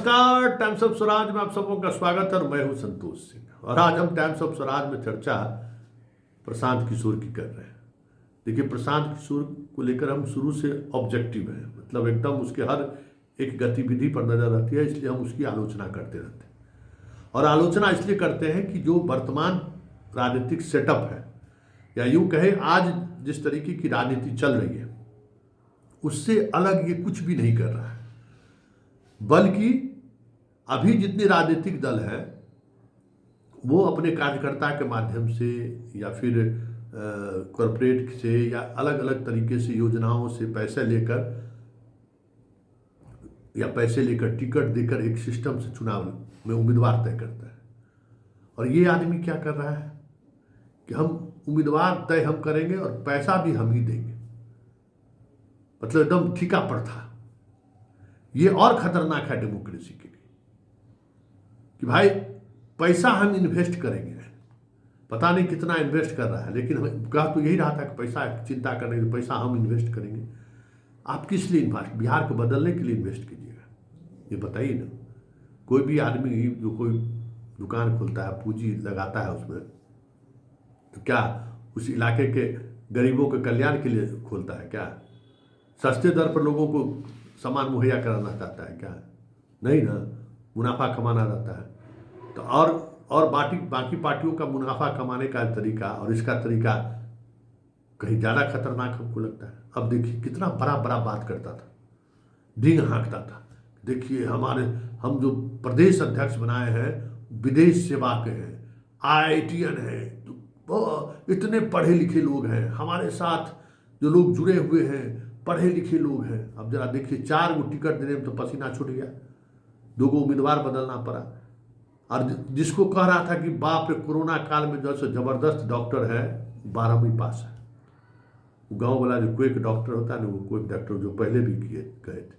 नमस्कार, times of Swaraj में आप सबों का स्वागत है और मैं हूं संतोष सिंह। और आज हम टाइम्स ऑफ स्वराज में चर्चा प्रशांत किशोर की कर रहे हैं। देखिए, प्रशांत किशोर को लेकर हम शुरू से ऑब्जेक्टिव हैं, मतलब एकदम उसके हर एक गतिविधि पर नजर रहती है, इसलिए हम उसकी आलोचना करते रहते हैं। और आलोचना इसलिए करते हैं कि जो वर्तमान राजनीतिक सेटअप है, या यूं कहे आज जिस तरीके की राजनीति चल रही है, उससे अलग ये कुछ भी नहीं कर रहा है। बल्कि अभी जितने राजनीतिक दल हैं वो अपने कार्यकर्ता के माध्यम से या फिर कॉरपोरेट से या अलग अलग तरीके से योजनाओं से पैसे लेकर टिकट देकर एक सिस्टम से चुनाव में उम्मीदवार तय करता है। और ये आदमी क्या कर रहा है कि हम उम्मीदवार तय हम करेंगे और पैसा भी हम ही देंगे, मतलब एकदम ठिका प्रथा। ये और खतरनाक है डेमोक्रेसी के लिए कि भाई पैसा हम इन्वेस्ट करेंगे, पता नहीं कितना इन्वेस्ट कर रहा है, लेकिन कहा तो यही रहा था कि पैसा चिंता करने के पैसा हम इन्वेस्ट करेंगे। आप किस लिए इन्वेस्ट, बिहार को बदलने के लिए इन्वेस्ट कीजिएगा, ये बताइए ना। कोई भी आदमी जो कोई दुकान खोलता है, पूंजी लगाता है उसमें, तो क्या उस इलाके के गरीबों के कल्याण के लिए खोलता है क्या? सस्ते दर पर लोगों को सामान मुहैया कराना चाहता है क्या? नहीं ना, मुनाफा कमाना रहता है। तो और बाकी पार्टियों का मुनाफा कमाने का तरीका और इसका तरीका कहीं ज़्यादा खतरनाक हमको लगता है। अब देखिए कितना बड़ा बड़ा बात करता था, डींग हाँकता था। देखिए हम जो प्रदेश अध्यक्ष बनाए हैं विदेश सेवा के हैं, IITian हैं, तो इतने पढ़े लिखे लोग हैं, हमारे साथ जो लोग जुड़े हुए हैं पढ़े लिखे लोग हैं। अब जरा देखिए, 4 गो टिकट देने में तो पसीना छूट गया, 2 गो उम्मीदवार बदलना पड़ा। और जिसको कह रहा था कि बाप रे कोरोना काल में जो है जबरदस्त डॉक्टर है, 12वीं पास है। गांव वाला जो कोई डॉक्टर होता है ना, वो कोई डॉक्टर जो पहले भी गए थे।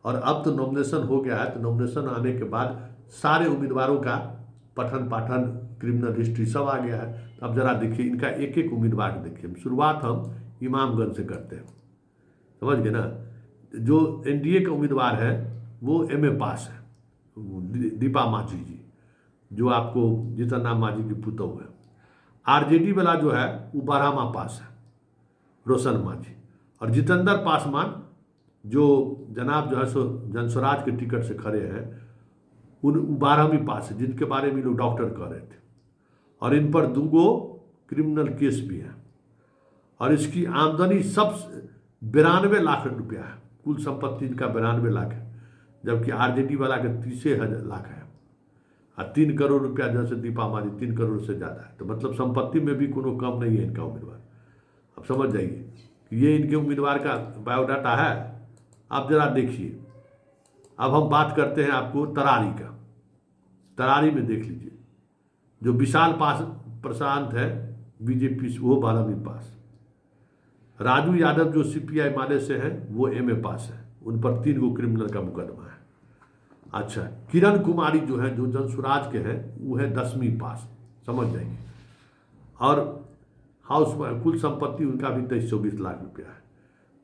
और अब तो नॉमिनेशन हो गया है, तो नॉमिनेशन आने के बाद सारे उम्मीदवारों का पठन पाठन, क्रिमिनल हिस्ट्री सब आ गया है। तो अब जरा देखिए इनका एक एक उम्मीदवार देखिए। शुरुआत हम इमामगंज से करते हैं, समझ गए ना। जो NDA का उम्मीदवार है वो MA पास है, दीपा माझी जी, जो आपको जीतन राम मांझी की पुतौह है। RJD वाला जो है वो 12वां पास है, रोशन मांझी। और जितेंद्र पासवान जो जनाब जो है सो जनस्वराज के टिकट से खड़े हैं, उन 12वीं पास है, जिनके बारे में लोग डॉक्टर कह रहे थे। और इन पर 2 गो क्रिमिनल केस भी है। और इसकी आमदनी सब 92 लाख रुपया है, कुल संपत्ति इनका 92 लाख है, जबकि RJD वाला के 30 लाख है। और 3 करोड़ रुपया जैसे दीपा माझी 3 करोड़ से ज़्यादा है। तो मतलब संपत्ति में भी कोनो कम नहीं है इनका उम्मीदवार। अब समझ जाइए कि ये इनके उम्मीदवार का बायोडाटा है। आप जरा देखिए। अब हम बात करते हैं आपको तरारी का। तरारी में देख लीजिए, जो विशाल प्रशांत है BJP से, वो 12वीं पास। राजू यादव जो CPI माले से हैं वो MA पास है, उन पर 3 गो क्रिमिनल का मुकदमा है। अच्छा, किरण कुमारी जो है जो जनसुराज के हैं वो है 10वीं पास, समझ जाएंगे। और हाउस कुल संपत्ति उनका भी 23-24 लाख रुपया है।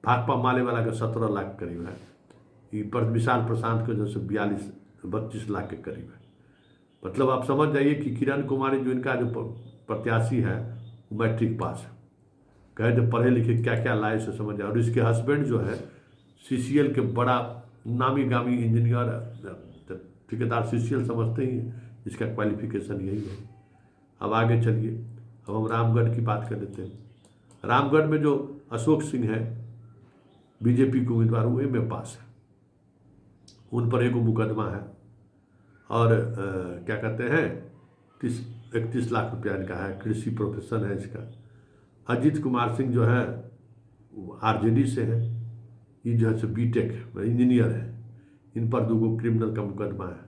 भाकपा माले वाला का 17 लाख करीब है। पर विशाल प्रशांत के जैसे 42-32 लाख के करीब है। मतलब आप समझ जाइए कि किरण कुमारी जो इनका जो प्रत्याशी है वो मैट्रिक पास है। कहे जो पढ़े लिखे क्या क्या लाए से समझ जाए। और इसके हस्बैंड जो है CCL के बड़ा नामी गामी इंजीनियर, ठेकेदार CCL समझते ही, इसका क्वालिफिकेशन यही है। अब आगे चलिए, अब हम रामगढ़ की बात कर लेते हैं। रामगढ़ में जो अशोक सिंह है BJP के उम्मीदवार, वो MA पास है, उन पर 1 मुकदमा है। और क्या कहते हैं 31 लाख रुपया इनका है, कृषि प्रोफेशन है इसका। अजीत कुमार सिंह जो है RJD से है, ये जो है BTech इंजीनियर है, इन पर 2 गो क्रिमिनल का मुकदमा है।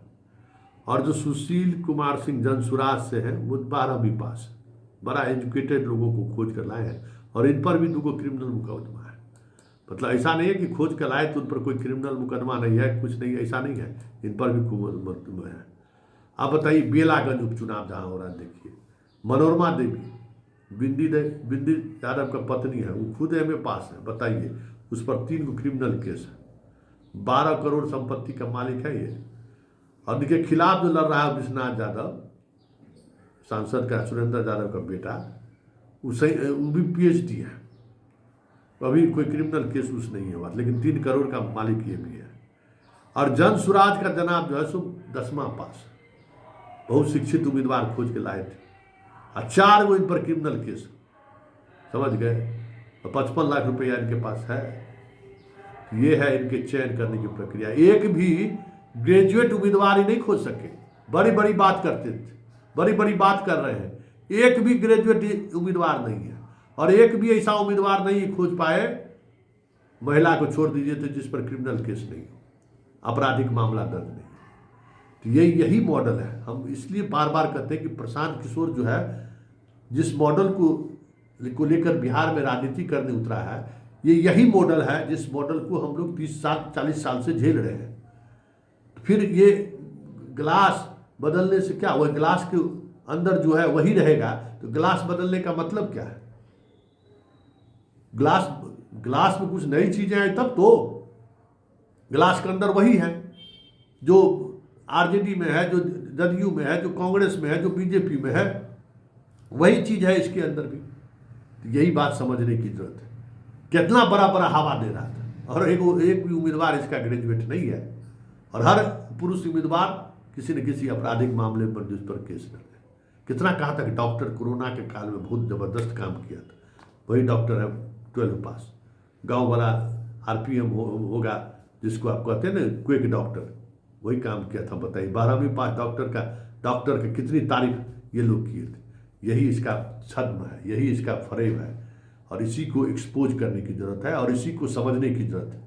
और जो सुशील कुमार सिंह जनसुराज से है वो 12वीं पास है, बड़ा एजुकेटेड लोगों को खोज कर लाए हैं, और इन पर भी 2 गो क्रिमिनल मुकदमा है। मतलब ऐसा नहीं है कि खोज कर लाए तो उन पर कोई क्रिमिनल मुकदमा नहीं है, कुछ नहीं, ऐसा नहीं है, इन पर भी मुकदमा है। आप बताइए बेलागंज उपचुनाव जहाँ हो रहा है, देखिए मनोरमा देवी बिंदी यादव का पत्नी है, वो खुद MA पास है। बताइए, उस पर 3 गो क्रिमिनल केस है, 12 करोड़ संपत्ति का मालिक है ये। और उनके खिलाफ जो लड़ रहा है विश्वनाथ यादव, सांसद का सुरेंद्र यादव का बेटा, वो भी PhD है, अभी कोई क्रिमिनल केस उस नहीं हुआ, लेकिन 3 करोड़ का मालिक ये भी है। और जन सुराज का जनाब जो है सो 10वां पास, बहुत शिक्षित उम्मीदवार खोज के लाए थे, और 4 गो इन पर क्रिमिनल केस, समझ गए, और 55 लाख रुपया इनके पास है। ये है इनके चयन करने की प्रक्रिया। एक भी ग्रेजुएट उम्मीदवार ही नहीं खोज सके, बड़ी बड़ी बात करते थे, बड़ी बड़ी बात कर रहे हैं, एक भी ग्रेजुएट उम्मीदवार नहीं है, और एक भी ऐसा उम्मीदवार नहीं खोज पाए, महिला को छोड़ दीजिए, तो जिस पर क्रिमिनल केस नहीं हो, आपराधिक मामला दर्ज नहीं। तो यही मॉडल है। हम इसलिए बार बार कहते हैं कि प्रशांत किशोर जो है, जिस मॉडल को लेकर बिहार में राजनीति करने उतरा है, यही मॉडल है जिस मॉडल को हम लोग 30 साल 40 साल से झेल रहे हैं। फिर ये गिलास बदलने से क्या, वह गिलास के अंदर जो है वही रहेगा, तो गिलास बदलने का मतलब क्या है? गिलास में कुछ नई चीजें आई तब तो। गिलास के अंदर वही है जो RJD में है, जो जदयू में है, जो कांग्रेस में है, जो BJP में है, वही चीज है इसके अंदर भी। तो यही बात समझने की जरूरत है। कितना बड़ा बड़ा हवा दे रहा था, और एक भी उम्मीदवार इसका ग्रेजुएट नहीं है, और हर पुरुष उम्मीदवार किसी न किसी आपराधिक मामले पर जिस पर केस कर रहे। कितना कहा था कि डॉक्टर कोरोना के काल में बहुत जबरदस्त काम किया था, वही डॉक्टर है 12 पास, गांव वाला RPM होगा जिसको आप कहते हैं ना, क्विक डॉक्टर, वही काम किया था। बताइए 12वीं पास डॉक्टर का कितनी तारीफ ये लोग किए थे। यही इसका छद्म है, यही इसका फरेब है, और इसी को एक्सपोज करने की जरूरत है, और इसी को समझने की जरूरत है।